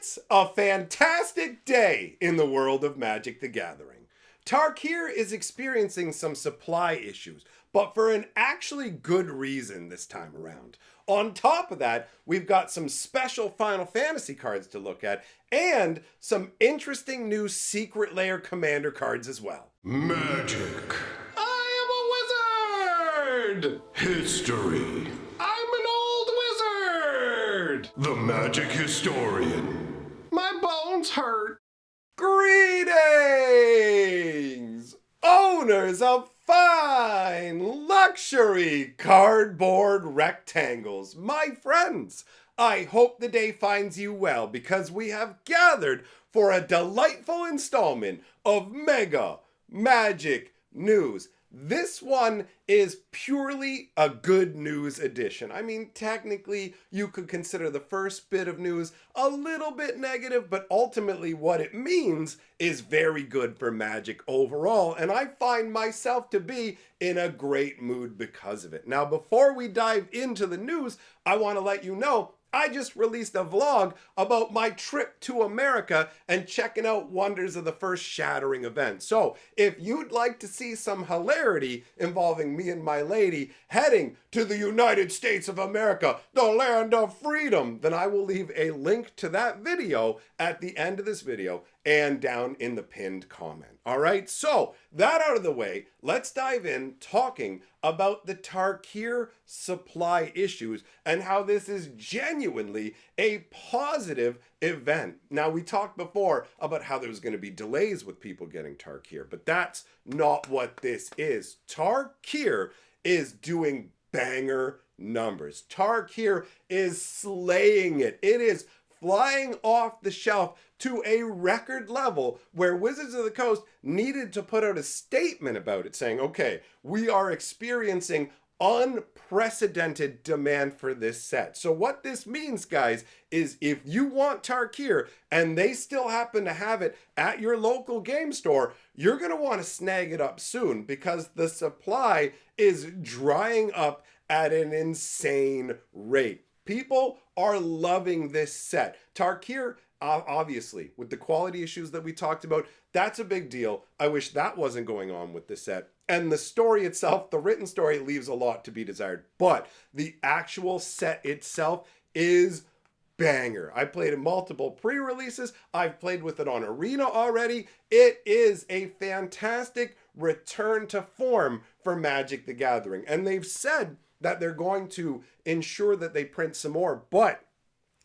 It's a fantastic day in the world of Magic the Gathering. Tarkir is experiencing some supply issues, but for an actually good reason this time around. On top of that, we've got some special Final Fantasy cards to look at, and some interesting new Secret Lair Commander cards as well. Magic. I am a wizard! History. I'm an old wizard! The Magic Historian. My bones hurt. Greetings, owners of fine luxury cardboard rectangles. My friends, I hope the day finds you well because we have gathered for a delightful installment of Mega Magic News. This one is purely a good news edition. I mean, technically, you could consider the first bit of news a little bit negative, but ultimately what it means is very good for Magic overall, and I find myself to be in a great mood because of it. Now, before we dive into the news, I want to let you know I just released a vlog about my trip to America and checking out wonders of the first Shattering event. So if you'd like to see some hilarity involving me and my lady heading to the United States of America, the land of freedom, then I will leave a link to that video at the end of this video and down in the pinned comment. All right, so that out of the way, let's dive in talking about the Tarkir supply issues and how this is genuinely a positive event. Now, we talked before about how there was going to be delays with people getting Tarkir, but that's not what this is. Tarkir is doing banger numbers. Tarkir is slaying it. It is flying off the shelf to a record level where Wizards of the Coast needed to put out a statement about it saying, okay, we are experiencing unprecedented demand for this set. So what this means, guys, is if you want Tarkir and they still happen to have it at your local game store, you're going to want to snag it up soon because the supply is drying up at an insane rate. People are loving this set. Tarkir, obviously, with the quality issues that we talked about, that's a big deal. I wish that wasn't going on with this set. And the story itself, the written story, leaves a lot to be desired. But the actual set itself is banger. I played in multiple pre-releases. I've played with it on Arena already. It is a fantastic return to form for Magic the Gathering. And they've said that they're going to ensure that they print some more, but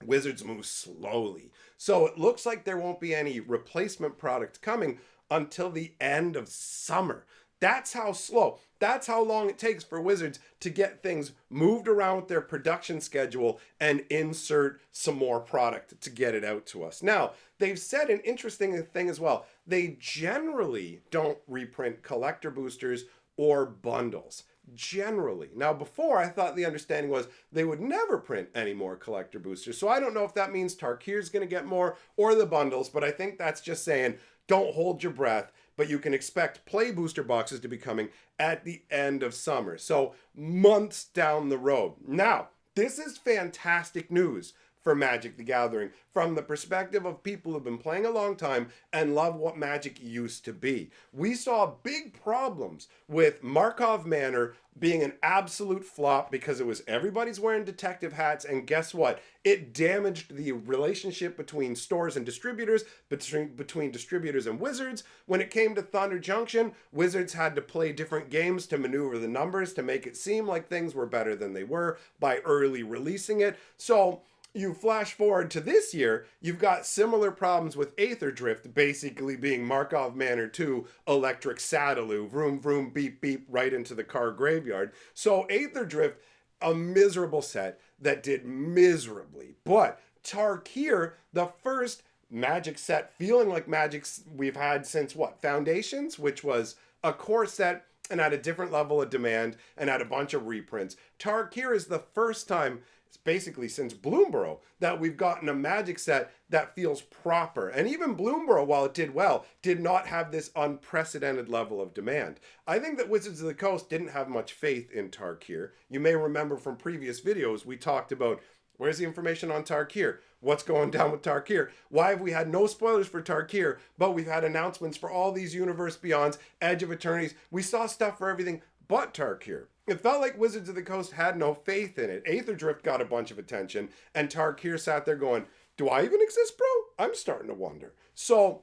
Wizards move slowly. So it looks like there won't be any replacement product coming until the end of summer. That's how slow, that's how long it takes for Wizards to get things moved around with their production schedule and insert some more product to get it out to us. Now, they've said an interesting thing as well. They generally don't reprint collector boosters or bundles. Generally. Now, before, I thought the understanding was they would never print any more collector boosters. So I don't know if that means Tarkir's going to get more or the bundles, but I think that's just saying don't hold your breath, but you can expect play booster boxes to be coming at the end of summer. So months down the road. Now, this is fantastic news for Magic the Gathering from the perspective of people who've been playing a long time and love what Magic used to be. We saw big problems with Markov Manor being an absolute flop because it was everybody's wearing detective hats, and guess what? It damaged the relationship between stores and distributors, between distributors and Wizards. When it came to Thunder Junction, Wizards had to play different games to maneuver the numbers to make it seem like things were better than they were by early releasing it. So you flash forward to this year, you've got similar problems with Aether Drift basically being Markov Manor 2 Electric Sadaloo, vroom vroom beep beep right into the car graveyard. So Aether Drift, a miserable set that did miserably. But Tarkir, the first Magic set feeling like Magic we've had since what? Foundations, which was a core set and at a different level of demand and had a bunch of reprints. Tarkir is the first time basically since Bloomborough that we've gotten a Magic set that feels proper. And even Bloomborough, while it did well, did not have this unprecedented level of demand. I think that Wizards of the Coast didn't have much faith in Tarkir. You may remember from previous videos, we talked about, where's the information on Tarkir? what's going down with Tarkir? Why have we had no spoilers for Tarkir, but we've had announcements for all these Universe Beyonds, Edge of Eternities? We saw stuff for everything but Tarkir. It felt like Wizards of the Coast had no faith in it. Aether Drift got a bunch of attention, and Tarkir sat there going, do I even exist, bro? I'm starting to wonder. So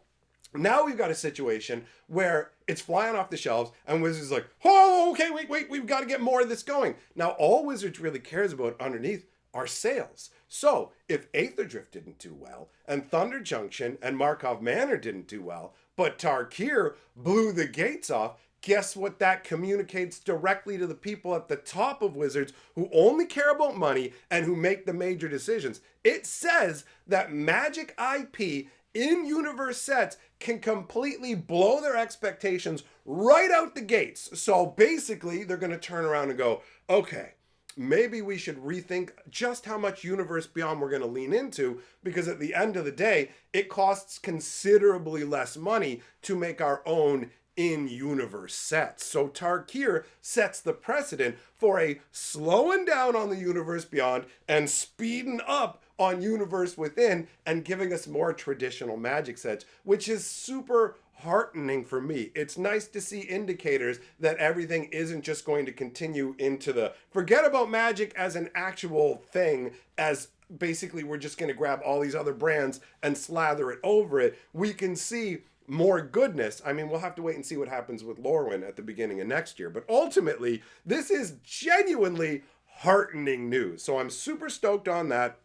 now we've got a situation where it's flying off the shelves, and Wizards is like, oh, okay, wait, we've got to get more of this going. Now, all Wizards really cares about underneath are sales. So if Aether Drift didn't do well, and Thunder Junction and Markov Manor didn't do well, but Tarkir blew the gates off, guess what that communicates directly to the people at the top of Wizards who only care about money and who make the major decisions? It says that Magic IP in universe sets can completely blow their expectations right out the gates. So basically, they're going to turn around and go, okay, maybe we should rethink just how much Universe Beyond we're going to lean into, because at the end of the day, it costs considerably less money to make our own in-universe sets. So Tarkir sets the precedent for a slowing down on the Universe Beyond and speeding up on Universe Within and giving us more traditional Magic sets, which is super heartening for me. It's nice to see indicators that everything isn't just going to continue into the forget about Magic as an actual thing, as basically we're just going to grab all these other brands and slather it over it. We can see more goodness. I mean, we'll have to wait and see what happens with Lorwyn at the beginning of next year. But ultimately, this is genuinely heartening news. So I'm super stoked on that.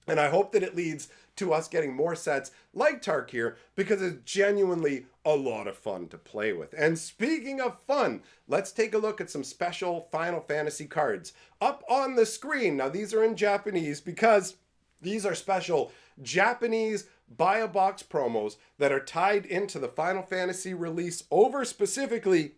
And I hope that it leads to us getting more sets like Tarkir, because it's genuinely a lot of fun to play with. And speaking of fun, let's take a look at some special Final Fantasy cards up on the screen. Now, these are in Japanese because these are special Japanese buy a box promos that are tied into the Final Fantasy release over specifically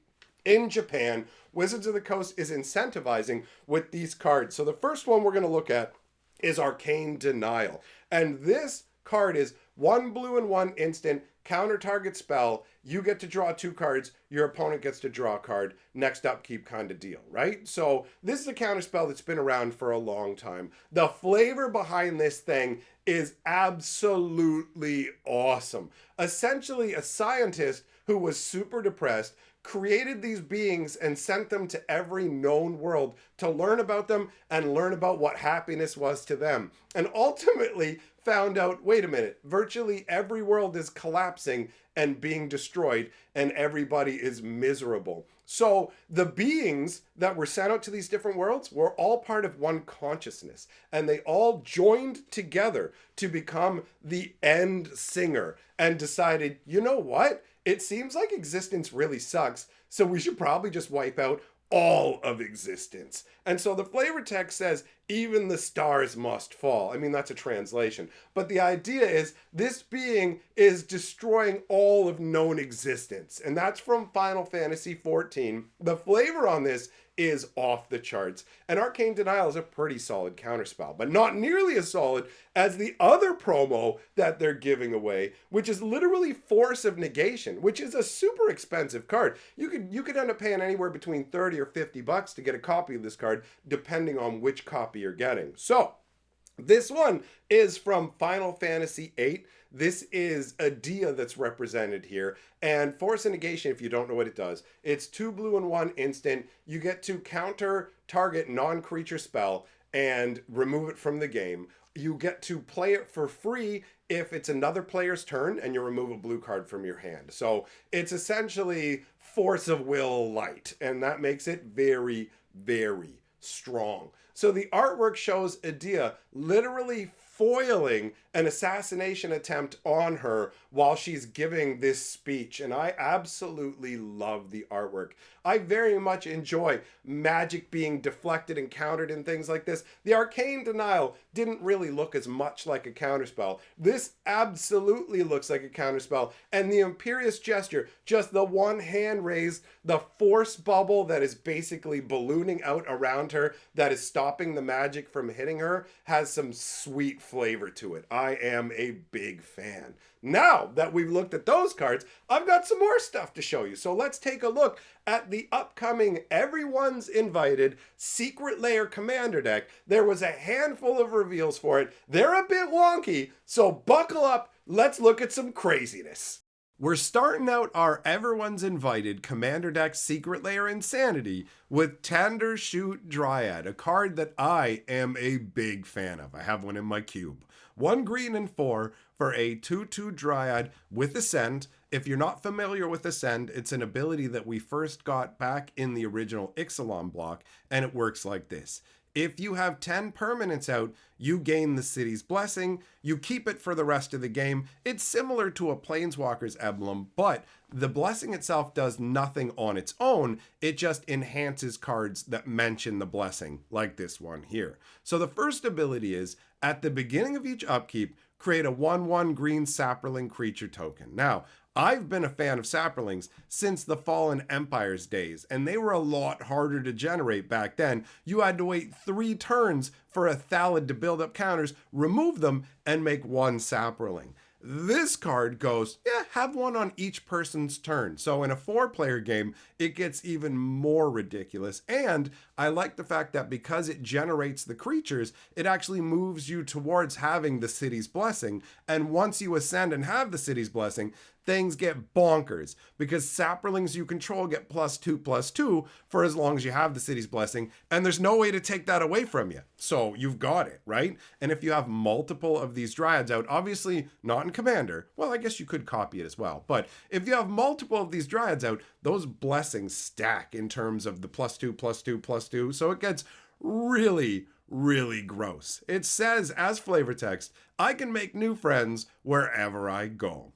in Japan. Wizards of the Coast is incentivizing with these cards. So the first one we're going to look at is Arcane Denial. And this card is 1 blue and 1 instant, counter target spell. You get to draw 2 cards, your opponent gets to draw a card. Next upkeep kind of deal, right? So this is a counter spell that's been around for a long time. The flavor behind this thing is absolutely awesome. Essentially, a scientist who was super depressed created these beings and sent them to every known world to learn about them and learn about what happiness was to them. And ultimately found out, wait a minute, virtually every world is collapsing and being destroyed, and everybody is miserable. So the beings that were sent out to these different worlds were all part of one consciousness, and they all joined together to become the End Singer and decided, you know what? It seems like existence really sucks, so we should probably just wipe out all of existence. And so the flavor text says, even the stars must fall. I mean, that's a translation. But the idea is this being is destroying all of known existence. And that's from Final Fantasy XIV. The flavor on this is off the charts. And Arcane Denial is a pretty solid counterspell, but not nearly as solid as the other promo that they're giving away, which is literally Force of Negation, which is a super expensive card. You could end up paying anywhere between 30 or 50 bucks to get a copy of this card, depending on which copy you're getting. So this one is from Final Fantasy VIII. This is a Dia that's represented here. And Force of Negation, if you don't know what it does, it's 2 blue and 1 instant. You get to counter target non-creature spell and remove it from the game. You get to play it for free if it's another player's turn and you remove a blue card from your hand. So it's essentially Force of Will light, and that makes it very, very strong. So the artwork shows Adia literally foiling an assassination attempt on her while she's giving this speech. And I absolutely love the artwork. I very much enjoy magic being deflected and countered and things like this. The Arcane Denial didn't really look as much like a counterspell. This absolutely looks like a counterspell. And the Imperious Gesture, just the one hand raised, the force bubble that is basically ballooning out around her that is stopping the magic from hitting her, has some sweet flavor to it. I am a big fan. Now that we've looked at those cards, I've got some more stuff to show you. So let's take a look at the the upcoming Everyone's Invited Secret Lair Commander deck. There was a handful of reveals for it. They're a bit wonky, so buckle up. Let's look at some craziness. We're starting out our Everyone's Invited Commander deck Secret Lair Insanity with Tendershoot Dryad, a card that I am a big fan of. I have one in my cube. 1 green and 4 for a 2/2 Dryad with Ascend. If you're not familiar with Ascend, it's an ability that we first got back in the original Ixalan block, and it works like this. If you have 10 permanents out, you gain the city's blessing. You keep it for the rest of the game. It's similar to a Planeswalker's emblem, but the blessing itself does nothing on its own. It just enhances cards that mention the blessing, like this one here. So the first ability is, at the beginning of each upkeep, create a 1/1 green Saproling creature token. Now, I've been a fan of Saprolings since the Fallen Empire's days, and they were a lot harder to generate back then. You had to wait 3 turns for a Thallid to build up counters, remove them, and make 1 Saproling. This card goes, have 1 on each person's turn. So in a 4-player game, it gets even more ridiculous. And I like the fact that because it generates the creatures, it actually moves you towards having the city's blessing. And once you ascend and have the city's blessing, things get bonkers because Saprolings you control get +2/+2 for as long as you have the city's blessing, and there's no way to take that away from you. So you've got it, right? And if you have multiple of these Dryads out, obviously not in Commander, well, I guess you could copy it as well, but if you have multiple of these Dryads out, those blessings stack in terms of the +2/+2/+2, so it gets really gross. It says, as flavor text, I can make new friends wherever I go.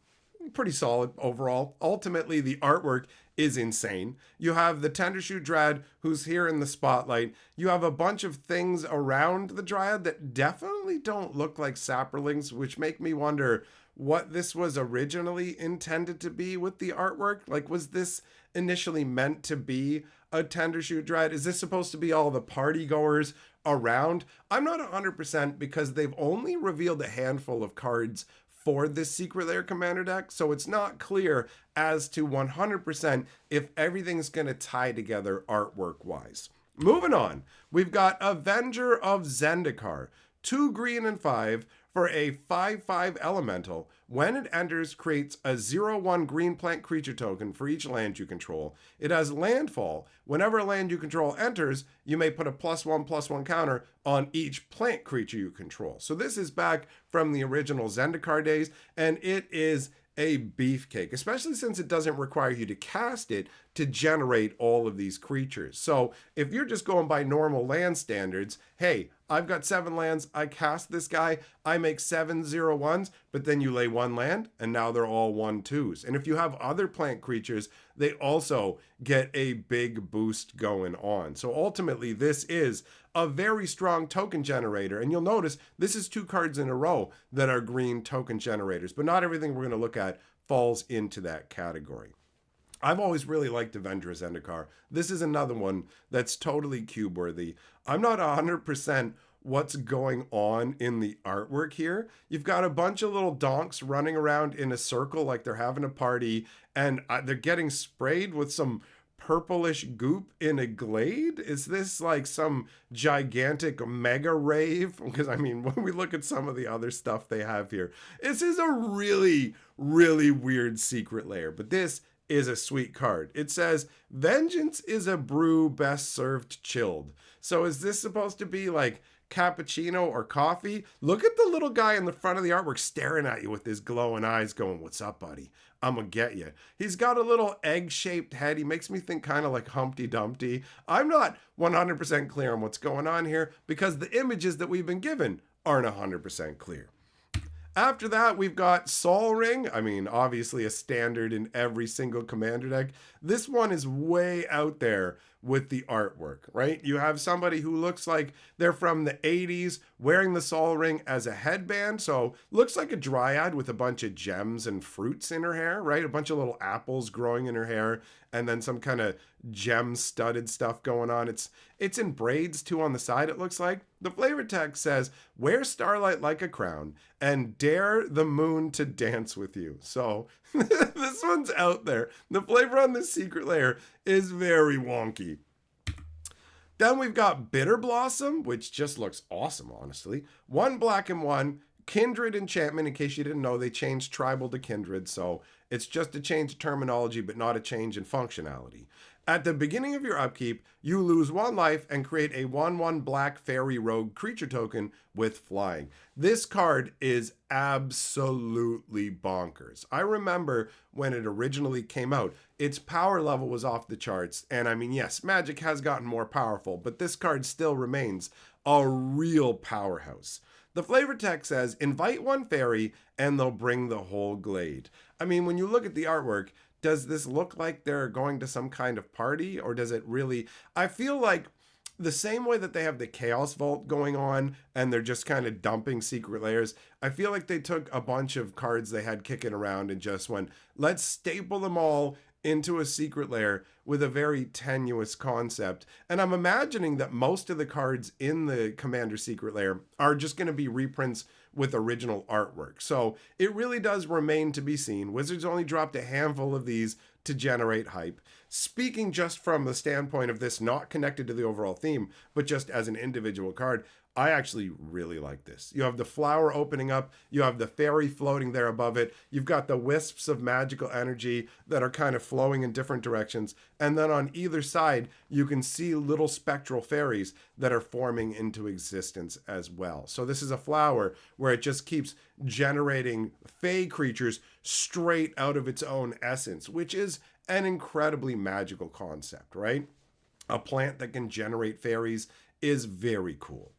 Pretty solid overall. Ultimately, the artwork is insane. You have the Tendershoot Dryad who's here in the spotlight. You have a bunch of things around the Dryad that definitely don't look like Saprolings, which make me wonder what this was originally intended to be with the artwork. Like, was this initially meant to be a Tendershoot Dryad? Is this supposed to be all the party goers around? I'm not 100% because they've only revealed a handful of cards for this Secret Lair Commander deck, so it's not clear as to 100% if everything's going to tie together artwork-wise. Moving on, we've got Avenger of Zendikar, 2 green and 5 for a 5/5 elemental. When it enters, creates a 0/1 green plant creature token for each land you control. It has landfall. Whenever a land you control enters, you may put a +1/+1 counter on each plant creature you control. So this is back from the original Zendikar days, and it is a beefcake, especially since it doesn't require you to cast it to generate all of these creatures. So if you're just going by normal land standards, hey, I've got 7 lands, I cast this guy, I make 7 0/1s, but then you lay 1 land, and now they're all 1/2s. And if you have other plant creatures, they also get a big boost going on. So ultimately, this is a very strong token generator. And you'll notice this is 2 cards in a row that are green token generators, but not everything we're going to look at falls into that category. I've always really liked Avenger of Zendikar. This is another one that's totally cube worthy. I'm not 100% what's going on in the artwork here. You've got a bunch of little donks running around in a circle like they're having a party, and they're getting sprayed with some purplish goop in a glade. Is this like some gigantic mega rave? Because I mean, when we look at some of the other stuff they have here, this is a really weird secret lair, but this is a sweet card. It says, vengeance is a brew best served chilled. So is this supposed to be like cappuccino or coffee? Look at the little guy in the front of the artwork staring at you with his glowing eyes going, what's up, buddy? I'm gonna get you. He's got a little egg-shaped head. He makes me think kind of like Humpty Dumpty. I'm not 100% clear on what's going on here because the images that we've been given aren't 100% clear. After that, we've got Sol Ring. I mean, obviously a standard in every single Commander deck. This one is way out there with the artwork, right? You have somebody who looks like they're from the 80s wearing the Sol Ring as a headband. So looks like a dryad with a bunch of gems and fruits in her hair, right? A bunch of little apples growing in her hair, and then some kind of gem studded stuff going on. It's in braids too on the side, it looks like. The flavor text says, wear starlight like a crown and dare the moon to dance with you. So this one's out there. The flavor on this secret layer is very wonky. Then we've got Bitter Blossom, which just looks awesome, honestly. 1 black and 1. Kindred enchantment. In case you didn't know, they changed tribal to kindred, so it's just a change of terminology but not a change in functionality. At the beginning of your upkeep, you lose 1 life and create a 1/1 black fairy rogue creature token with flying. This card is absolutely bonkers. I remember when it originally came out, its power level was off the charts, and I mean, yes, Magic has gotten more powerful, but this card still remains a real powerhouse. The flavor text says, invite 1 fairy and they'll bring the whole glade. I mean, when you look at the artwork, does this look like they're going to some kind of party, or does it really? I feel like the same way that they have the Chaos Vault going on and they're just kind of dumping secret layers, I feel like they took a bunch of cards they had kicking around and just went, let's staple them all into a secret layer with a very tenuous concept. And I'm imagining that most of the cards in the Commander secret layer are just going to be reprints with original artwork. So it really does remain to be seen. Wizards only dropped a handful of these to generate hype. Speaking just from the standpoint of this not connected to the overall theme, but just as an individual card, I actually really like this. You have the flower opening up, you have the fairy floating there above it, you've got the wisps of magical energy that are kind of flowing in different directions, and then on either side, you can see little spectral fairies that are forming into existence as well. So this is a flower where it just keeps generating fey creatures straight out of its own essence, which is an incredibly magical concept, right? A plant that can generate fairies is very cool.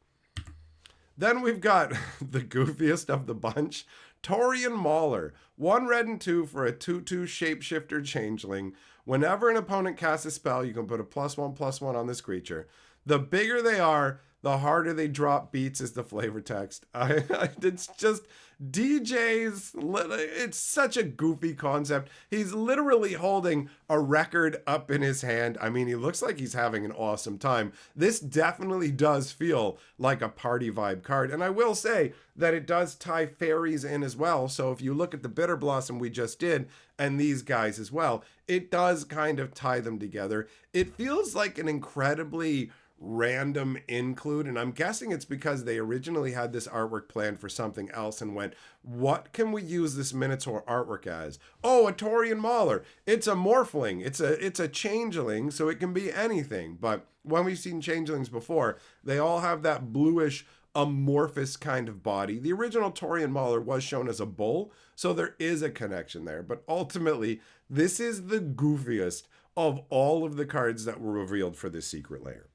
Then we've got the goofiest of the bunch, Taurian Mauler. 1 red and 2 for a 2/2 shapeshifter changeling. Whenever an opponent casts a spell, you can put a +1/+1 on this creature. The bigger they are, the harder they drop beats is the flavor text. It's just DJ's, it's such a goofy concept. He's literally holding a record up in his hand. I mean, he looks like he's having an awesome time. This definitely does feel like a party vibe card. And I will say that it does tie fairies in as well. So if you look at the Bitter Blossom we just did, and these guys as well, it does kind of tie them together. It feels like an incredibly random include, and I'm guessing it's because they originally had this artwork planned for something else and went, what can we use this Minotaur artwork as? Oh, a Taurian Mauler. It's a morphling. It's a changeling, so it can be anything. But when we've seen changelings before, they all have that bluish amorphous kind of body. The original Taurian Mauler was shown as a bull, so there is a connection there. But ultimately, this is the goofiest of all of the cards that were revealed for this secret layer.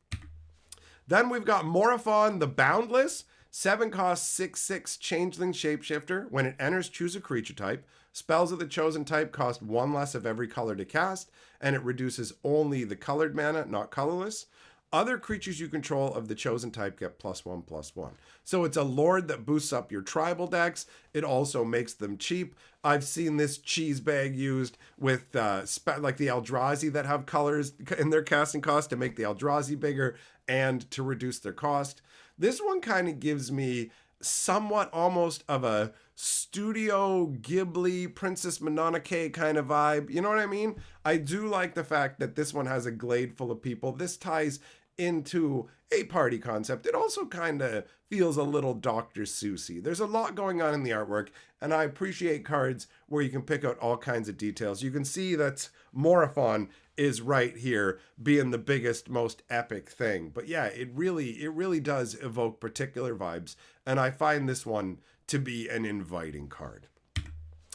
Then we've got Morophon the Boundless. 7 cost 6/6 changeling shapeshifter. When it enters, choose a creature type. Spells of the chosen type cost 1 less of every color to cast, and it reduces only the colored mana, not colorless. Other creatures you control of the chosen type get +1/+1. So it's a lord that boosts up your tribal decks. It also makes them cheap. I've seen this cheese bag used with like the Eldrazi that have colors in their casting cost to make the Eldrazi bigger and to reduce their cost. This one kind of gives me somewhat almost of a Studio Ghibli, Princess Mononoke kind of vibe. You know what I mean? I do like the fact that this one has a glade full of people. This ties into a party concept. It also kind of feels a little Dr. Seuss-y. There's a lot going on in the artwork, and I appreciate cards where you can pick out all kinds of details. You can see that Morophon is right here being the biggest, most epic thing. But yeah, it really does evoke particular vibes, and I find this one to be an inviting card.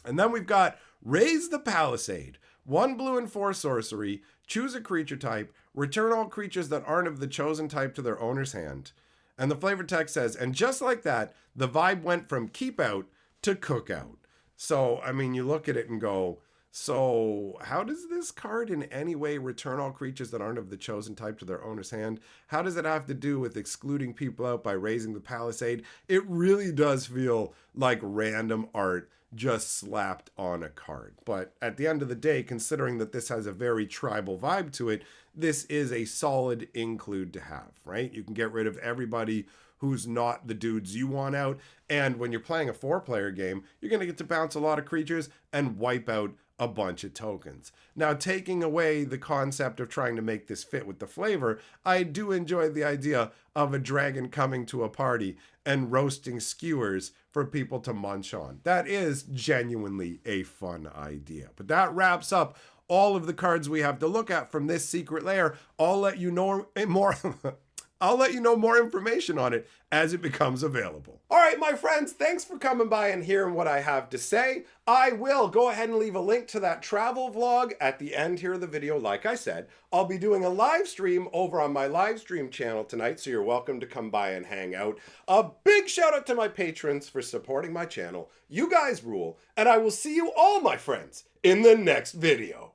And then we've got Raise the Palisade. 1 blue and 4 sorcery. Choose a creature type. Return all creatures that aren't of the chosen type to their owner's hand. And the flavor text says, and just like that, the vibe went from keep out to cook out. So, I mean, you look at it and go, So, how does this card in any way return all creatures that aren't of the chosen type to their owner's hand? How does it have to do with excluding people out by raising the palisade? It really does feel like random art just slapped on a card. But at the end of the day, considering that this has a very tribal vibe to it, this is a solid include to have, right? You can get rid of everybody who's not the dudes you want out. And when you're playing a 4-player game, you're going to get to bounce a lot of creatures and wipe out a bunch of tokens. Now, taking away the concept of trying to make this fit with the flavor, I do enjoy the idea of a dragon coming to a party and roasting skewers for people to munch on. That is genuinely a fun idea. But that wraps up all of the cards we have to look at from this secret lair. I'll let you know more I'll let you know more information on it as it becomes available. All right, my friends, thanks for coming by and hearing what I have to say. I will go ahead and leave a link to that travel vlog at the end here of the video. Like I said, I'll be doing a live stream over on my live stream channel tonight, so you're welcome to come by and hang out. A big shout out to my patrons for supporting my channel. You guys rule, and I will see you all, my friends, in the next video.